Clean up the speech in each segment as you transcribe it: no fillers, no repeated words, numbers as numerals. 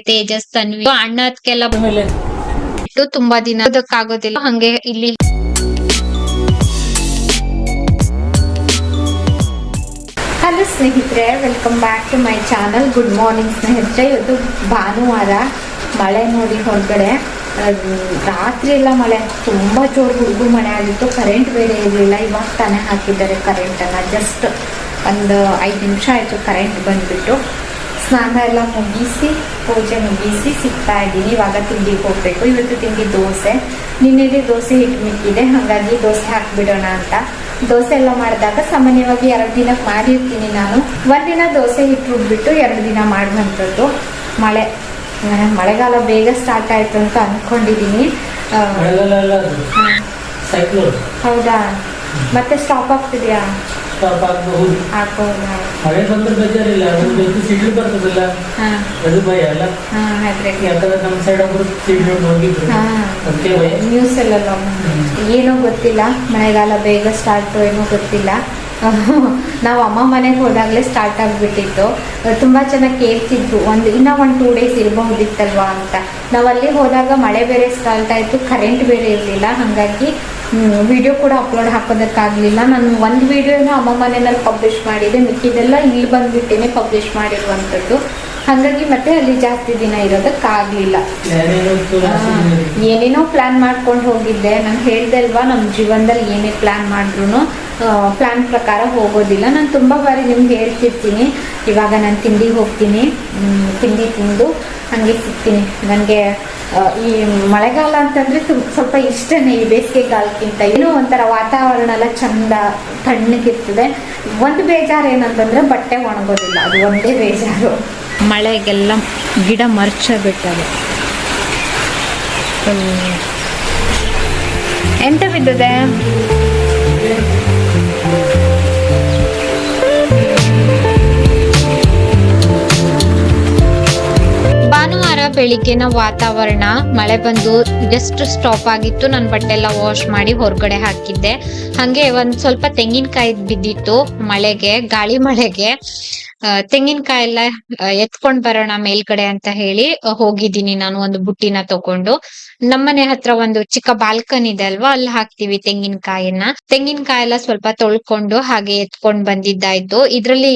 ತೇಜಸ್ ತನ್ವಿ ಅಣ್ಣ ಅದಕ್ಕೆಲ್ಲ ಬಿಟ್ಟು ತುಂಬಾ ದಿನ ಅದಕ್ಕಾಗೋದಿಲ್ಲ. ಹಂಗೆ ಇಲ್ಲಿ ಹಲೋ ಸ್ನೇಹಿತರೆ, welcome back to my channel. Good morning ಸ್ನೇಹಿತರೆ. ಇವತ್ತು ಭಾನುವಾರ. ಮಳೆ ನೋಡಿ ಹೊರಗಡೆ ರಾತ್ರಿ ಎಲ್ಲ ಮಳೆ, ತುಂಬ ಜೋರು ಹುಡುಗು ಮಳೆ ಆಗಿತ್ತು. ಕರೆಂಟ್ ಬೇರೆ ಇರಲಿಲ್ಲ. ಇವಾಗ ತಾನೇ ಹಾಕಿದ್ದಾರೆ ಕರೆಂಟನ್ನು. ಜಸ್ಟ್ ಒಂದು 5 ನಿಮಿಷ ಆಯಿತು ಕರೆಂಟ್ ಬಂದುಬಿಟ್ಟು. ಸ್ನಾನ ಎಲ್ಲ ಮುಗಿಸಿ ಪೂಜೆ ಮುಗಿಸಿ ಸಿಗ್ತಾ ಇದ್ದೀನಿ. ಇವಾಗ ತಿಂಡಿಗೆ ಹೋಗಬೇಕು. ಇವತ್ತು ತಿಂಡಿ ದೋಸೆ. ನಿನ್ನೆಗೆ ದೋಸೆ ಹಿಟ್ಟು ಮಿಕ್ಕಿದೆ, ಹಾಗಾಗಿ ದೋಸೆ ಹಾಕಿಬಿಡೋಣ ಅಂತ. ದೋಸೆ ಎಲ್ಲ ಮಾಡಿದಾಗ ಸಾಮಾನ್ಯವಾಗಿ 2 ದಿನಕ್ಕೆ ಮಾಡಿರ್ತೀನಿ ನಾನು. ಒಂದಿನ ದೋಸೆ ಹಿಟ್ಟು ರುಬ್ಬಿಟ್ಟು 2 ದಿನ ಮಾಡುವಂಥದ್ದು. ಮಳೆಗಾಲ ಬೇಗ ಸ್ಟಾರ್ಟ್ ಆಯಿತು ಅಂತ ಅಂದ್ಕೊಂಡಿದ್ದೀನಿ. ಹೌದಾ? ಮತ್ತೆ ಸ್ಟಾಪ್ ಆಗ್ತಿದೆಯಾ? ನ್ಯೂಸ್ ಎಲ್ಲ ಏನೋ ಗೊತ್ತಿಲ್ಲ, ಮಳೆಗಾಲ ಬೇಗ ಸ್ಟಾರ್ಟ್ ಏನೋ ಗೊತ್ತಿಲ್ಲ. ನಾವು ಅಮ್ಮ ಮನೆಗೆ ಹೋದಾಗಲೇ ಸ್ಟಾರ್ಟ್ ಆಗಿಬಿಟ್ಟಿತ್ತು. ತುಂಬ ಚೆನ್ನಾಗಿ ಕೇಳ್ತಿದ್ರು, ಇನ್ನೂ 1-2 ಡೇಸ್ ಇರಬಹುದಿತ್ತಲ್ವಾ ಅಂತ. ನಾವು ಅಲ್ಲಿ ಹೋದಾಗ ಮಳೆ ಬೇರೆ ಸ್ಟಾರ್ಟ್ ಆಯಿತು, ಕರೆಂಟ್ ಬೇರೆ ಇರಲಿಲ್ಲ. ಹಾಗಾಗಿ ವಿಡಿಯೋ ಕೂಡ ಅಪ್ಲೋಡ್ ಹಾಕೋದಕ್ಕಾಗಲಿಲ್ಲ. ನಾನು ಒಂದು ವಿಡಿಯೋನ ಅಮ್ಮ ಮನೆಯಲ್ಲಿ ಪಬ್ಲಿಷ್ ಮಾಡಿದೆ, ಮಿಕ್ಕಿದೆಲ್ಲ ಇಲ್ಲಿ ಬಂದುಬಿಟ್ಟೇನೆ ಪಬ್ಲಿಷ್ ಮಾಡಿರುವಂಥದ್ದು. ಹಾಗಾಗಿ ಮತ್ತೆ ಅಲ್ಲಿ ಜಾಸ್ತಿ ದಿನ ಇರೋದಕ್ಕಾಗಲಿಲ್ಲ. ಏನೇನೋ ಪ್ಲ್ಯಾನ್ ಮಾಡ್ಕೊಂಡು ಹೋಗಿದ್ದೆ. ನಾನು ಹೇಳ್ದೆ ಅಲ್ವಾ, ನಮ್ಮ ಜೀವನದಲ್ಲಿ ಏನೇ ಪ್ಲ್ಯಾನ್ ಮಾಡಿದ್ರು ಪ್ಲ್ಯಾನ್ ಪ್ರಕಾರ ಹೋಗೋದಿಲ್ಲ. ನಾನು ತುಂಬ ಬಾರಿ ನಿಮ್ಗೆ ಹೇಳ್ತಿರ್ತೀನಿ. ಇವಾಗ ನಾನು ತಿಂಡಿಗೆ ಹೋಗ್ತೀನಿ, ತಿಂಡಿ ತಿಂದು ಹಾಗೆ ಸಿಗ್ತೀನಿ. ನನಗೆ ಈ ಮಳೆಗಾಲ ಅಂತಂದರೆ ಸ್ವಲ್ಪ ಇಷ್ಟನೇ, ಈ ಬೇಸಿಗೆಗಾಲಕ್ಕಿಂತ. ಏನೋ ಒಂಥರ ವಾತಾವರಣ ಎಲ್ಲ ಚಂದ ತಣ್ಣಗಿರ್ತದೆ. ಒಂದು ಬೇಜಾರು ಏನಂತಂದರೆ ಬಟ್ಟೆ ಒಣಗೋದಿಲ್ಲ, ಅದು ಒಂದೇ ಬೇಜಾರು. ಮಳೆಗೆಲ್ಲ ಗಿಡ ಮರ್ಚ ಬಿಟ್ಟದೆ. ಎಂತ ಬಿದ್ದದೆ? ಭಾನುವಾರ ಬೆಳಿಗ್ಗೆನ ವಾತಾವರಣ ಮಳೆ ಬಂದು ಜಸ್ಟ್ ಸ್ಟಾಪ್ ಆಗಿತ್ತು. ನಾನು ಬಟ್ಟೆ ಎಲ್ಲ ವಾಶ್ ಮಾಡಿ ಹೊರಗಡೆ ಹಾಕಿದ್ದೆ. ಹಂಗೆ ಒಂದ್ ಸ್ವಲ್ಪ ತೆಂಗಿನಕಾಯಿ ಬಿದ್ದಿತ್ತು ಮಳೆಗೆ, ಗಾಳಿ ಮಳೆಗೆ. ತೆಂಗಿನಕಾಯಿ ಎಲ್ಲ ಎತ್ಕೊಂಡ್ ಬರೋಣ ಮೇಲ್ಗಡೆ ಅಂತ ಹೇಳಿ ಹೋಗಿದ್ದೀನಿ ನಾನು. ಒಂದು ಬುಟ್ಟಿನ ತಗೊಂಡು ನಮ್ಮನೆ ಹತ್ರ ಒಂದು ಚಿಕ್ಕ ಬಾಲ್ಕನಿ ಇದೆ ಅಲ್ವಾ, ಅಲ್ಲಿ ಹಾಕ್ತಿವಿ ತೆಂಗಿನಕಾಯಿ ಎಲ್ಲ ಸ್ವಲ್ಪ ತೊಳ್ಕೊಂಡು ಹಾಗೆ ಎತ್ಕೊಂಡ್ ಬಂದಿದ್ದಾಯ್ತು. ಇದ್ರಲ್ಲಿ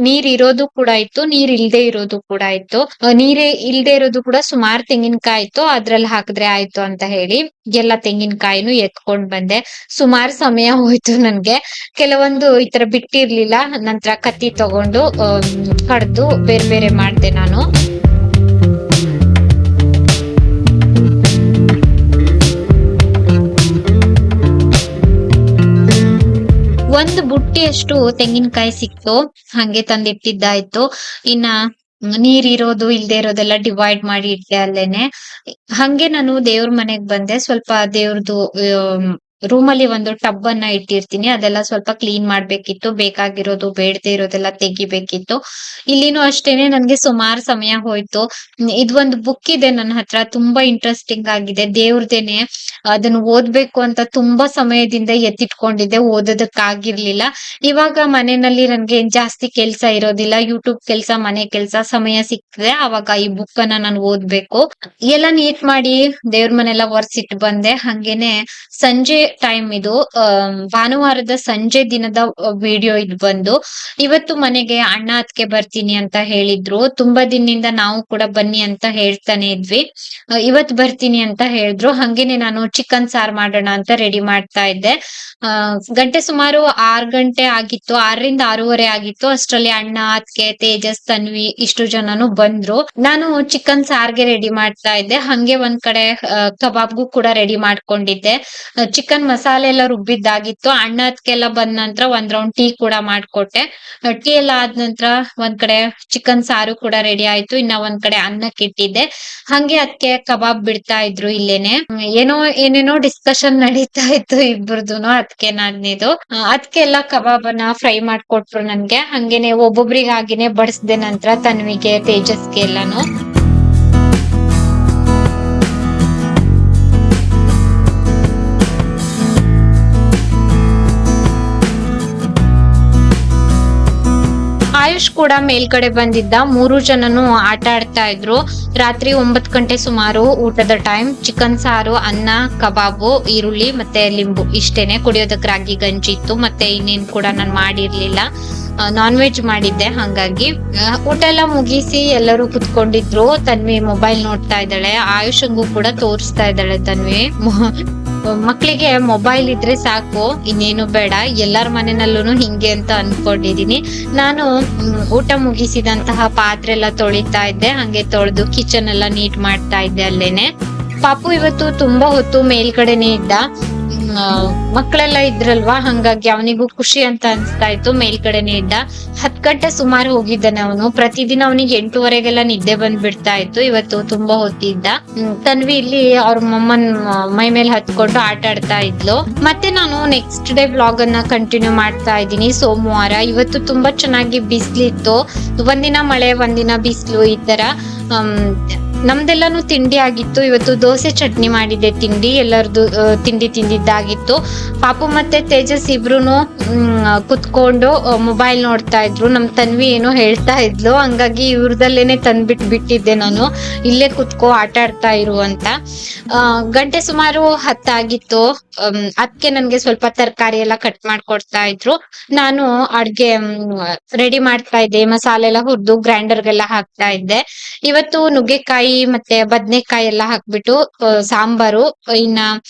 ನೀರ್ ಇರೋದು ಕೂಡ ಇತ್ತು, ನೀರ್ ಇಲ್ದೆ ಇರೋದು ಕೂಡ ಇತ್ತು. ನೀರೇ ಇಲ್ದೆ ಇರೋದು ಕೂಡ ಸುಮಾರು ತೆಂಗಿನಕಾಯಿ ಇತ್ತು. ಅದ್ರಲ್ಲಿ ಹಾಕಿದ್ರೆ ಆಯ್ತು ಅಂತ ಹೇಳಿ ಎಲ್ಲ ತೆಂಗಿನಕಾಯಿನೂ ಎತ್ಕೊಂಡ್ ಬಂದೆ. ಸುಮಾರು ಸಮಯ ಹೋಯ್ತು ನನ್ಗೆ. ಕೆಲವೊಂದು ಈ ತರ ಬಿಟ್ಟಿರ್ಲಿಲ್ಲ. ನಂತರ ಕತ್ತಿ ತಗೊಂಡು ಕಡ್ದು ಬೇರೆ ಬೇರೆ ಮಾಡ್ದೆ ನಾನು. ಒಂದು ಬುಟ್ಟಿಯಷ್ಟು ತೆಂಗಿನಕಾಯಿ ಸಿಕ್ತು, ಹಂಗೆ ತಂದಿಟ್ಟಿದ್ದಾಯ್ತು. ಇನ್ನ ನೀರಿರೋದು ಇಲ್ದೇ ಇರೋದೆಲ್ಲ ಡಿವೈಡ್ ಮಾಡಿ ಇಟ್ಟೆ ಅಲ್ಲೇನೆ. ಹಂಗೆ ನಾನು ದೇವ್ರ ಮನೆಗ್ ಬಂದೆ. ಸ್ವಲ್ಪ ದೇವ್ರದು ರೂಮಲ್ಲಿ ಒಂದು ಟಬ್ ಅನ್ನ ಇಟ್ಟಿರ್ತೀನಿ, ಅದೆಲ್ಲ ಸ್ವಲ್ಪ ಕ್ಲೀನ್ ಮಾಡ್ಬೇಕಿತ್ತು. ಬೇಕಾಗಿರೋದು ಬೇಡದೆ ಇರೋದೆಲ್ಲ ತೆಗಿಬೇಕಿತ್ತು. ಇಲ್ಲಿನೂ ಅಷ್ಟೇನೆ, ನನ್ಗೆ ಸುಮಾರು ಸಮಯ ಹೋಯ್ತು. ಇದೊಂದು ಬುಕ್ ಇದೆ ನನ್ನ ಹತ್ರ, ತುಂಬಾ ಇಂಟ್ರೆಸ್ಟಿಂಗ್ ಆಗಿದೆ, ದೇವ್ರದೇನೆ. ಅದನ್ನ ಓದ್ಬೇಕು ಅಂತ ತುಂಬಾ ಸಮಯದಿಂದ ಎತ್ತಿಟ್ಕೊಂಡಿದ್ದೆ, ಓದೋದಕ್ಕಾಗಿರ್ಲಿಲ್ಲ. ಇವಾಗ ಮನೆಯಲ್ಲಿ ನನ್ಗೆ ಜಾಸ್ತಿ ಕೆಲ್ಸ ಇರೋದಿಲ್ಲ, ಯೂಟ್ಯೂಬ್ ಕೆಲ್ಸ, ಮನೆ ಕೆಲ್ಸ, ಸಮಯ ಸಿಗ್ತದೆ, ಅವಾಗ ಈ ಬುಕ್ ಅನ್ನ ನಾನು ಓದ್ಬೇಕು. ಎಲ್ಲ ನೀಟ್ ಮಾಡಿ ದೇವ್ರ ಮನೆಲ್ಲ ಒರ್ಸಿಟ್ಟು ಬಂದೆ. ಹಂಗೇನೆ ಸಂಜೆ ಟೈಮ್ ಇದು, ಭಾನುವಾರದ ಸಂಜೆ ದಿನದ ವಿಡಿಯೋ ಇದು ಬಂದು. ಇವತ್ತು ಮನೆಗೆ ಅಣ್ಣ ಅತ್ತಿಗೆ ಬರ್ತೀನಿ ಅಂತ ಹೇಳಿದ್ರು. ತುಂಬಾ ದಿನದಿಂದ ನಾವು ಕೂಡ ಬನ್ನಿ ಅಂತ ಹೇಳ್ತಾನೆ ಇದ್ವಿ. ಇವತ್ ಬರ್ತೀನಿ ಅಂತ ಹೇಳಿದ್ರು. ಹಂಗೇನೆ ನಾನು ಚಿಕನ್ ಸಾರ್ ಮಾಡೋಣ ಅಂತ ರೆಡಿ ಮಾಡ್ತಾ ಇದ್ದೆ. ಗಂಟೆ ಸುಮಾರು 6 ಗಂಟೆ ಆಗಿತ್ತು, 6ರಿಂದ 6:30 ಆಗಿತ್ತು. ಅಷ್ಟರಲ್ಲಿ ಅಣ್ಣ, ಅತ್ತಿಗೆ, ತೇಜಸ್, ತನ್ವಿ ಇಷ್ಟು ಜನನು ಬಂದ್ರು. ನಾನು ಚಿಕನ್ ಸಾರ್ಗೆ ರೆಡಿ ಮಾಡ್ತಾ ಇದ್ದೆ. ಹಂಗೆ ಒಂದ್ ಕಡೆ ಕಬಾಬ್ಗೂ ಕೂಡ ರೆಡಿ ಮಾಡ್ಕೊಂಡಿದ್ದೆ. ಚಿಕನ್ ಮಸಾಲೆ ಎಲ್ಲ ರುಬ್ಬಿದ್ದಾಗಿತ್ತು. ಅಣ್ಣ ಅತ್ತಿಗೆಲ್ಲ ಬಂದ ನಂತರ ಒಂದ್ ರೌಂಡ್ ಟೀ ಕೂಡ ಮಾಡ್ಕೊಟ್ಟೆ. ಟೀ ಎಲ್ಲ ಆದ ನಂತರ ಒಂದ್ ಕಡೆ ಚಿಕನ್ ಸಾರು ಕೂಡ ರೆಡಿ ಆಯ್ತು. ಇನ್ನ ಒಂದ್ ಕಡೆ ಅನ್ನಕ್ಕೆ ಇಟ್ಟಿದ್ದೆ. ಹಂಗೆ ಅದಕ್ಕೆ ಕಬಾಬ್ ಬಿಡ್ತಾ ಇದ್ರು ಇಲ್ಲೇನೆ. ಏನೇನೋ ಡಿಸ್ಕಷನ್ ನಡೀತಾ ಇತ್ತು ಇಬ್ಬರದುನು, ಅದಕ್ಕೆ ನಾನಿದು ಅದಕ್ಕೆ ಎಲ್ಲ ಕಬಾಬನ್ನ ಫ್ರೈ ಮಾಡ್ಕೊಟ್ರು ನನ್ಗೆ. ಹಂಗೇನೆ ಒಬ್ಬೊಬ್ರಿಗಾಗಿನೇ ಬಡಿಸ್ದೆ. ನಂತರ ತನ್ವಿಗೆ, ತೇಜಸ್ಗೆ ಎಲ್ಲಾನು. ಆಯುಷ್ ಕೂಡ ಮೇಲ್ಗಡೆ ಬಂದಿದ್ದ. 3 ಜನನು ಆಟ ಆಡ್ತಾ ಇದ್ರು. ರಾತ್ರಿ 9 ಗಂಟೆ ಸುಮಾರು ಊಟದ ಟೈಮ್. ಚಿಕನ್ ಸಾರು, ಅನ್ನ, ಕಬಾಬು, ಈರುಳ್ಳಿ ಮತ್ತೆ ಲಿಂಬು ಇಷ್ಟೇನೆ. ಕುಡಿಯೋದಕ್ಕೆ ರಾಗಿ ಗಂಜಿ ಇತ್ತು. ಮತ್ತೆ ಇನ್ನೇನ್ ಕೂಡ ನಾನು ಮಾಡಿರ್ಲಿಲ್ಲ, ನಾನ್ ವೆಜ್ ಮಾಡಿದ್ದೆ. ಹಂಗಾಗಿ ಊಟ ಎಲ್ಲ ಮುಗಿಸಿ ಎಲ್ಲರೂ ಕುತ್ಕೊಂಡಿದ್ರು. ತನ್ವಿ ಮೊಬೈಲ್ ನೋಡ್ತಾ ಇದ್ದಾಳೆ. ಆಯುಷಂಗೂ ಕೂಡ ತೋರಿಸ್ತಾ ಇದ್ದಾಳೆ ತನ್ವಿ. ಮಕ್ಳಿಗೆ ಮೊಬೈಲ್ ಇದ್ರೆ ಸಾಕು, ಇನ್ನೇನು ಬೇಡ. ಎಲ್ಲಾರ ಮನೆಯಲ್ಲೂ ಹಿಂಗೆ ಅಂತ ಅನ್ಕೊಂಡಿದೀನಿ. ನಾನು ಊಟ ಮುಗಿಸಿದಂತಹ ಪಾತ್ರೆ ಎಲ್ಲ ತೊಳಿತಾ ಇದ್ದೆ. ಹಂಗೆ ತೊಳೆದು ಕಿಚನ್ ಎಲ್ಲ ನೀಟ್ ಮಾಡ್ತಾ ಇದ್ದೆ ಅಲ್ಲೇನೆ. ಪಾಪು ಇವತ್ತು ತುಂಬಾ ಹೊತ್ತು ಮೇಲ್ಗಡೆನೆ ಇದ್ದ. ಮಕ್ಕಳೆಲ್ಲ ಇದ್ರಲ್ವಾ, ಹಂಗಾಗಿ ಅವನಿಗೂ ಖುಷಿ ಅಂತ ಅನ್ಸ್ತಾ ಇತ್ತು. ಮೇಲ್ಗಡೆನೆ ಇದ್ದ. 10 ಗಂಟೆ ಸುಮಾರು ಹೋಗಿದ್ದಾನೆ ಅವನು. ಪ್ರತಿದಿನ ಅವನಿಗೆ 8:30ಗೆಲ್ಲ ನಿದ್ದೆ ಬಂದ್ಬಿಡ್ತಾ ಇತ್ತು. ಇವತ್ತು ತುಂಬಾ ಹೊತ್ತಿದ್ದ. ತನ್ವಿ ಇಲ್ಲಿ ಅವ್ರ ಮೊಮ್ಮನ್ ಮೈ ಮೇಲೆ ಹತ್ಕೊಂಡು ಆಟ ಆಡ್ತಾ ಇದ್ಲು. ಮತ್ತೆ ನಾನು ನೆಕ್ಸ್ಟ್ ಡೇ ವ್ಲಾಗ್ ಅನ್ನ ಕಂಟಿನ್ಯೂ ಮಾಡ್ತಾ ಇದ್ದೀನಿ. ಸೋಮವಾರ ಇವತ್ತು ತುಂಬಾ ಚೆನ್ನಾಗಿ ಬಿಸ್ಲಿತ್ತು. ಒಂದಿನ ಮಳೆ, ಒಂದಿನ ಬಿಸ್ಲು, ಈ ತರ. ನಮ್ದೆಲ್ಲಾನು ತಿಂಡಿ ಆಗಿತ್ತು. ಇವತ್ತು ದೋಸೆ ಚಟ್ನಿ ಮಾಡಿದ್ದೆ. ತಿಂಡಿ ಎಲ್ಲರದು ತಿಂಡಿ ತಿಂದಿದ್ದಾಗಿತ್ತು. ಪಾಪು ಮತ್ತೆ ತೇಜಸ್ ಇಬ್ರುನು ಕುತ್ಕೊಂಡು ಮೊಬೈಲ್ ನೋಡ್ತಾ ಇದ್ರು. ನಮ್ ತನ್ವಿ ಏನೋ ಹೇಳ್ತಾ ಇದ್ಲು, ಹಂಗಾಗಿ ಇವ್ರದಲ್ಲೇನೆ ಬಿಟ್ಟಿದ್ದೆ ನಾನು. ಇಲ್ಲೇ ಕುತ್ಕೋ, ಆಟ ಆಡ್ತಾ ಇರು ಅಂತ. ಗಂಟೆ ಸುಮಾರು 10 ಆಗಿತ್ತು. ಅದಕ್ಕೆ ನನ್ಗೆ ಸ್ವಲ್ಪ ತರಕಾರಿ ಎಲ್ಲ ಕಟ್ ಮಾಡ್ಕೊಡ್ತಾ ಇದ್ರು. ನಾನು ಅಡ್ಗೆ ರೆಡಿ ಮಾಡ್ತಾ ಇದ್ದೆ. ಮಸಾಲೆ ಎಲ್ಲ ಹುರಿದು ಗ್ರೈಂಡರ್ಗೆಲ್ಲ ಹಾಕ್ತಾ ಇದ್ದೆ. ಇವತ್ತು ನುಗ್ಗೆಕಾಯಿ ಮತ್ತೆ ಬದ್ನೆಕಾಯಿ ಎಲ್ಲ ಹಾಕ್ಬಿಟ್ಟು ಸಾಂಬಾರು, ಇನ್ನ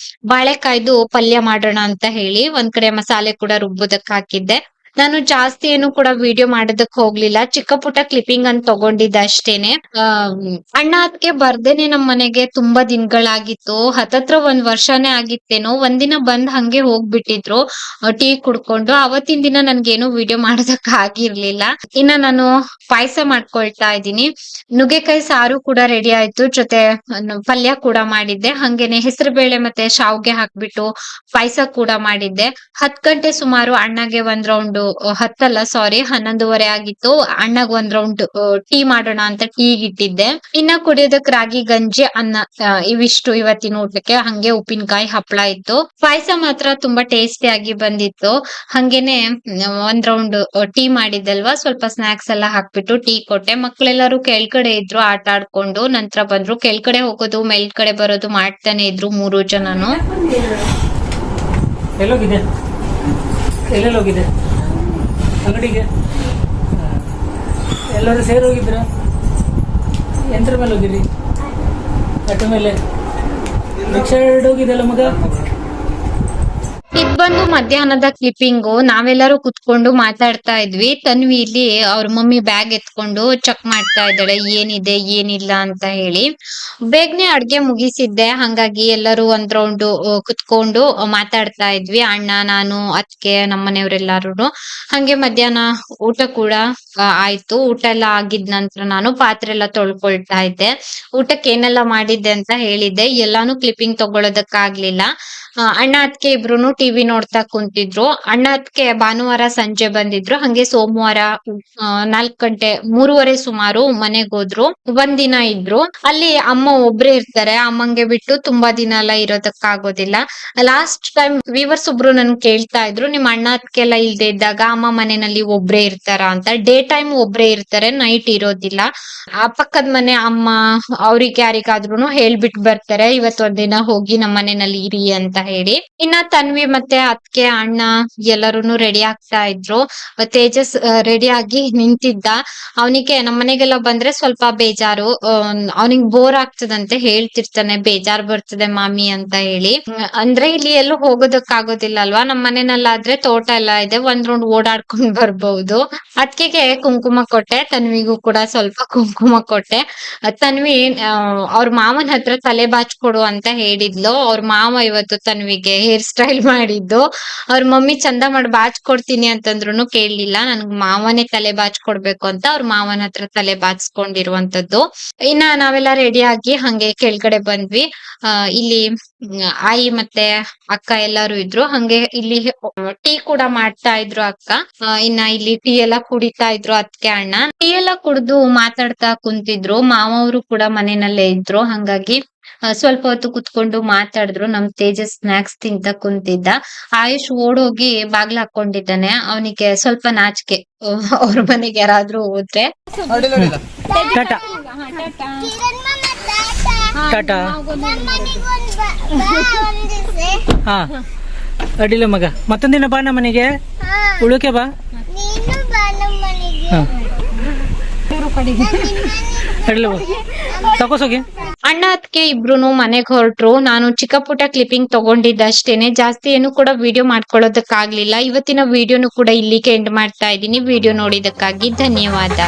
ಬಾಳೆಕಾಯ್ದು ಪಲ್ಯ ಮಾಡೋಣ ಅಂತ ಹೇಳಿ ಒಂದ್ ಕಡೆ ಮಸಾಲೆ ಕೂಡ ರುಬ್ಬೋದಕ್ ಹಾಕಿದ್ದೆ. ನಾನು ಜಾಸ್ತಿ ಏನು ಕೂಡ ವಿಡಿಯೋ ಮಾಡೋದಕ್ ಹೋಗ್ಲಿಲ್ಲ. ಚಿಕ್ಕ ಪುಟ್ಟ ಕ್ಲಿಪ್ಪಿಂಗ್ ಅಂತ ತಗೊಂಡಿದ್ದೆ ಅಷ್ಟೇನೆ. ಅಣ್ಣ ಅದಕ್ಕೆ ಬರ್ದೇನೆ ನಮ್ ಮನೆಗೆ ತುಂಬಾ ದಿನಗಳಾಗಿತ್ತು. ಹತ್ತತ್ರ 1 ವರ್ಷನೇ ಆಗಿತ್ತೇನೋ. ಒಂದಿನ ಬಂದ್ ಹಂಗೆ ಹೋಗ್ಬಿಟ್ಟಿದ್ರು ಟೀ ಕುಡ್ಕೊಂಡು. ಅವತ್ತಿನ ದಿನ ನನ್ಗೇನು ವಿಡಿಯೋ ಮಾಡೋದಕ್ ಆಗಿರ್ಲಿಲ್ಲ. ಇನ್ನ ನಾನು ಪಾಯಸ ಮಾಡ್ಕೊಳ್ತಾ ಇದ್ದೀನಿ. ನುಗ್ಗೆಕಾಯಿ ಸಾರು ಕೂಡ ರೆಡಿ ಆಯ್ತು. ಜೊತೆ ಪಲ್ಯ ಕೂಡ ಮಾಡಿದ್ದೆ. ಹಂಗೇನೆ ಹೆಸರು ಬೇಳೆ ಮತ್ತೆ ಶಾವ್ಗೆ ಹಾಕ್ಬಿಟ್ಟು ಪಾಯಸ ಕೂಡ ಮಾಡಿದ್ದೆ. 10 ಗಂಟೆ ಸುಮಾರು ಅಣ್ಣಗೆ ಒಂದ್ ರೌಂಡ್, 11:30 ಆಗಿತ್ತು. ಅಣ್ಣಗ್ ಒಂದ್ ರೌಂಡ್ ಟೀ ಮಾಡೋಣ ಅಂತ ಟೀಗ್ ಇಟ್ಟಿದ್ದೆ. ಇನ್ನ ಕುಡಿಯೋದಕ್ ರಾಗಿ ಗಂಜಿ, ಅನ್ನ, ಇವಿಷ್ಟು ಇವತ್ತಿನ ಊಟಕ್ಕೆ. ಹಂಗೆ ಉಪ್ಪಿನಕಾಯಿ, ಹಪ್ಳ ಇತ್ತು. ಪಾಯಸ ಮಾತ್ರ ತುಂಬಾ ಟೇಸ್ಟಿ ಆಗಿ ಬಂದಿತ್ತು. ಹಂಗೇನೆ ಒಂದ್ ರೌಂಡ್ ಟೀ ಮಾಡಿದ್ದಲ್ವಾ, ಸ್ವಲ್ಪ ಸ್ನಾಕ್ಸ್ ಎಲ್ಲ ಹಾಕ್ಬಿಟ್ಟು ಟೀ ಕೊಟ್ಟೆ. ಮಕ್ಳೆಲ್ಲರೂ ಕೆಳ್ಗಡೆ ಇದ್ರು ಆಟ ಆಡ್ಕೊಂಡು. ನಂತರ ಬಂದ್ರು. ಕೆಳ್ಗಡೆ ಹೋಗೋದು ಮೇಲ್ಗಡೆ ಬರೋದು ಮಾಡ್ತಾನೆ ಇದ್ರು 3 ಜನನು. ಎಲ್ಲೋಗಿದೆ ಎಲ್ಲೆಲ್ಲೋಗಿದೆ ಅಂಗಡಿಗೆ ಎಲ್ಲರೂ ಸೇರಿ ಹೋಗಿದ್ರ? ಯಂತ್ರ ಮೇಲೆ ಹೋಗಿರಿ? ಆಟೋ ಮೇಲೆ ರಿಕ್ಷಾ ಹೋಗಿದೆಲ್ಲ ಮಗ? ಇದ್ ಬಂದು ಮಧ್ಯಾಹ್ನದ ಕ್ಲಿಪ್ಪಿಂಗು. ನಾವೆಲ್ಲರೂ ಕುತ್ಕೊಂಡು ಮಾತಾಡ್ತಾ ಇದ್ವಿ. ತನ್ವಿ ಇಲ್ಲಿ ಅವ್ರ ಮಮ್ಮಿ ಬ್ಯಾಗ್ ಎತ್ಕೊಂಡು ಚೆಕ್ ಮಾಡ್ತಾ ಇದ್ದಾಳೆ, ಏನಿದೆ ಏನಿಲ್ಲ ಅಂತ ಹೇಳಿ. ಬೇಗನೆ ಅಡ್ಗೆ ಮುಗಿಸಿದ್ದೆ. ಹಂಗಾಗಿ ಎಲ್ಲರೂ ಒಂದ್ ರೌಂಡ್ ಕುತ್ಕೊಂಡು ಮಾತಾಡ್ತಾ ಇದ್ವಿ. ಅಣ್ಣ, ನಾನು, ಅತ್ಗೆ, ನಮ್ಮನೆಯವ್ರೆಲ್ಲಾರು. ಹಂಗೆ ಮಧ್ಯಾಹ್ನ ಊಟ ಕೂಡ ಆಯ್ತು. ಊಟ ಎಲ್ಲ ಆಗಿದ್ ನಂತರ ನಾನು ಪಾತ್ರೆ ಎಲ್ಲ ತೊಳ್ಕೊಳ್ತಾ ಇದ್ದೆ. ಊಟಕ್ಕೆ ಏನೆಲ್ಲ ಮಾಡಿದ್ದೆ ಅಂತ ಹೇಳಿದ್ದೆ. ಎಲ್ಲಾನು ಕ್ಲಿಪ್ಪಿಂಗ್ ತಗೊಳೋದಕ್ಕಾಗ್ಲಿಲ್ಲ. ಅಣ್ಣ ಅತ್ಗೆ ಇಬ್ರುನು ಟಿವಿ ನೋಡ್ತಾ ಕುಂತಿದ್ರು. ಅಣ್ಣ ಅತ್ಗೆ ಭಾನುವಾರ ಸಂಜೆ ಬಂದಿದ್ರು. ಹಂಗೆ ಸೋಮವಾರ 4 ಗಂಟೆ 3:30 ಸುಮಾರು ಮನೆಗ್ ಹೋದ್ರು. ಒಂದಿನ ಇದ್ರು. ಅಲ್ಲಿ ಅಮ್ಮ ಒಬ್ರೇ ಇರ್ತಾರೆ. ಅಮ್ಮಂಗೆ ಬಿಟ್ಟು ತುಂಬಾ ದಿನ ಎಲ್ಲ ಇರೋದಕ್ಕಾಗೋದಿಲ್ಲ. ಲಾಸ್ಟ್ ಟೈಮ್ ವಿವರ್ಸ್ ಒಬ್ರು ನನ್ ಕೇಳ್ತಾ ಇದ್ರು, ನಿಮ್ ಅಣ್ಣ ಅತ್ಗೆ ಎಲ್ಲ ಇಲ್ದೇ ಇದ್ದಾಗ ಅಮ್ಮ ಮನೆಯಲ್ಲಿ ಒಬ್ರೇ ಇರ್ತಾರ ಅಂತ. ಡೇ ಟೈಮ್ ಒಬ್ರೇ ಇರ್ತಾರೆ, ನೈಟ್ ಇರೋದಿಲ್ಲ. ಆ ಪಕ್ಕದ ಮನೆ ಅಮ್ಮ ಅವ್ರಿಗೆ ಯಾರಿಗಾದ್ರೂ ಹೇಳ್ಬಿಟ್ಟು ಬರ್ತಾರೆ, ಇವತ್ತೊಂದಿನ ಹೋಗಿ ನಮ್ಮ ಮನೆಯಲ್ಲಿ ಇರಿ ಅಂತ ಹೇಳಿ. ಇನ್ನ ತನ್ವಿ ಮತ್ತೆ ಅತ್ಗೆ, ಅಣ್ಣ ಎಲ್ಲರೂ ರೆಡಿ ಆಗ್ತಾ ಇದ್ರು. ತೇಜಸ್ ರೆಡಿ ಆಗಿ ನಿಂತಿದ್ದ. ಅವನಿಗೆ ನಮ್ಮ ಮನೆಗೆಲ್ಲ ಬಂದ್ರೆ ಸ್ವಲ್ಪ ಬೇಜಾರು. ಅವನಿಗೆ ಬೋರ್ ಆಗ್ತದಂತೆ. ಹೇಳ್ತಿರ್ತಾನೆ, ಬೇಜಾರ್ ಬರ್ತದೆ ಮಾಮಿ ಅಂತ ಹೇಳಿ. ಅಂದ್ರೆ ಇಲ್ಲಿ ಎಲ್ಲೂ ಹೋಗೋದಕ್ಕಾಗೋದಿಲ್ಲ ಅಲ್ವಾ. ನಮ್ಮ ಮನೆಯಲ್ಲಾದ್ರೆ ತೋಟ ಎಲ್ಲ ಇದೆ, ಒಂದ್ ರೌಂಡ್ ಓಡಾಡ್ಕೊಂಡ್ ಬರ್ಬಹುದು. ಅತ್ಗೆಗೆ ಕುಂಕುಮ ಕೊಟ್ಟೆ. ತನ್ವಿಗೂ ಕೂಡ ಸ್ವಲ್ಪ ಕುಂಕುಮ ಕೊಟ್ಟೆ. ತನ್ವಿ ಅವ್ರ ಮಾವನ ಹತ್ರ ತಲೆ ಬಾಚ್ಕೊಡು ಅಂತ ಹೇಳಿದ್ಲು. ಅವ್ರ ಮಾವ ಇವತ್ತು ತನ್ವಿಗೆ ಹೇರ್ ಸ್ಟೈಲ್ ಮಾಡಿದ್ದು. ಅವ್ರ ಮಮ್ಮಿ ಚಂದ ಮಾಡಿ ಬಾಚ್ಕೊಡ್ತೀನಿ ಅಂತಂದ್ರು ಕೇಳಲಿಲ್ಲ. ನನ್ಗ್ ಮಾವನೇ ತಲೆ ಬಾಚ್ಕೊಡ್ಬೇಕು ಅಂತ ಅವ್ರ ಮಾವನ ಹತ್ರ ತಲೆ ಬಾಚ್ಕೊಂಡಿರುವಂತದ್ದು. ಇನ್ನ ನಾವೆಲ್ಲ ರೆಡಿ ಆಗಿ ಹಂಗೆ ಕೆಳಗಡೆ ಬಂದ್ವಿ. ಇಲ್ಲಿ ಆಯಿ ಮತ್ತೆ ಅಕ್ಕ ಎಲ್ಲಾರು ಇದ್ರು. ಹಂಗೆ ಇಲ್ಲಿ ಟೀ ಕೂಡ ಮಾಡ್ತಾ ಇದ್ರು ಅಕ್ಕ. ಇನ್ನ ಇಲ್ಲಿ ಟೀ ಎಲ್ಲ ಕುಡಿತಾ ಇದ್ರು ಅತ್ಗೆ, ಅಣ್ಣ. ಟೀ ಎಲ್ಲ ಕುಡ್ದು ಮಾತಾಡ್ತಾ ಕುಂತಿದ್ರು. ಮಾವ ಅವರು ಕೂಡ ಮನೆಯಲ್ಲೇ ಇದ್ರು. ಹಂಗಾಗಿ ಸ್ವಲ್ಪ ಹೊತ್ತು ಕುತ್ಕೊಂಡು ಮಾತಾಡಿದ್ರು. ನಮ್ ತೇಜಸ್ ಸ್ನಾಕ್ಸ್ ತಿಂತ ಕುಂತಿದ್ದ. ಆಯುಷ್ ಓಡೋಗಿ ಬಾಗ್ಲ ಹಾಕೊಂಡಿದ್ದಾನೆ. ಅವನಿಗೆ ಸ್ವಲ್ಪ ನಾಚಿಕೆ ಅವ್ರ ಮನೆಗೆ ಯಾರಾದ್ರೂ ಹೋದ್ರೆ. ಟಾಟಾ ಟಾಟಾ. ಹಾ ಅಡ್ಡಿಲ್ಲ ಮಗ, ಮತ್ತೊಂದಿನ ಬಾ ನಮ್ಮ ಮನೆಗೆ, ಉಳುಕೆ ಬಾ. ಹಾ ಅಡ್ಡಿಲ್ಲ ತಕೋಸೋಗಿ. ಅಣ್ಣ ಅದ್ಕೆ ಇಬ್ರುನು ಮನೆಗ್ ಹೊರಟ್ರು. ನಾನು ಚಿಕ್ಕ ಪುಟ್ಟ ಕ್ಲಿಪ್ಪಿಂಗ್ ತಗೊಂಡಿದ್ದಷ್ಟೇನೆ, ಜಾಸ್ತಿ ಏನು ಕೂಡ ವಿಡಿಯೋ ಮಾಡ್ಕೊಳ್ಳೋದಕ್ಕಾಗ್ಲಿಲ್ಲ. ಇವತ್ತಿನ ವಿಡಿಯೋನು ಕೂಡ ಇಲ್ಲಿಗೆ ಎಂಡ್ ಮಾಡ್ತಾ ಇದ್ದೀನಿ. ವಿಡಿಯೋ ನೋಡಿದಕ್ಕಾಗಿ ಧನ್ಯವಾದ.